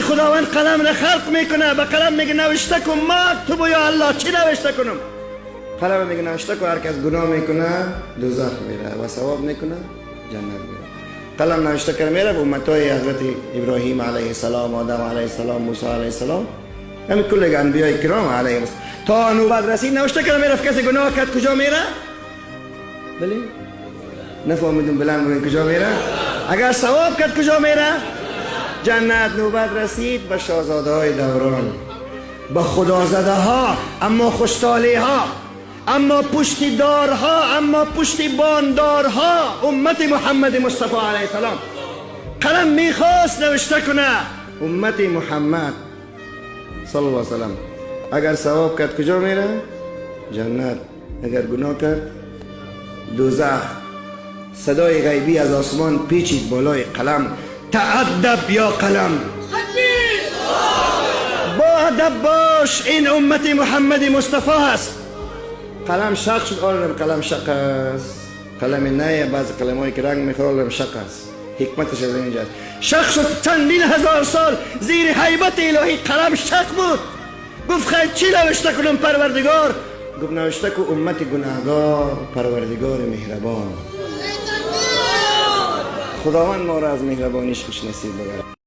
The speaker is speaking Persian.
خداوند قلم را خلق میکنه، به قلم میگه نوشته کن، ما تو یا الله چی نوشته کنم؟ قلم میگه نوشته کن، هر کس گناه میکنه دوزخ میره و ثواب میکنه جنت میره. قلم نوشته کرده میره به امتای حضرت ابراهیم علیه السلام، آدم علیه السلام، موسی علیه السلام، همین کل انبیاء کرام علیهم السلام تا نوبت رسید نوشته کرده میره. کسی گناه کرد کجا میره؟ بلی نفهمیدون بلند بگین کجا میره؟ اگر ثواب کرد کجا میره؟ جنت. نوبت رسید به شاهزاده های دوران، به خدازده ها، اما خوشتالی ها، اما پشتیدار ها، اما پشتیباندار ها، امت محمد مصطفی علیه السلام. قلم میخواست نوشته کنه امت محمد صلی الله علیه وسلم اگر ثواب کرد کجا میره؟ جنت. اگر گناه کرد دوزخ. صدای غیبی از آسمان پیچید بالای قلم، تأدب یا قلم، با ادب باش، این امت محمد مصطفی هست. قلم شق شد، آرم قلم شق است، قلم نه، بعض قلم هایی که رنگ میخوره شق است. حکمتش از اینجاست. شق شد چندین هزار سال زیر هیبت الهی قلم شق بود. گفت خیلی چی نوشته کنم پروردگار؟ گفت نوشته که امت گناهگار پروردگار مهربان. خداوند ما را از مهربانیش خوش نصیب بگرد.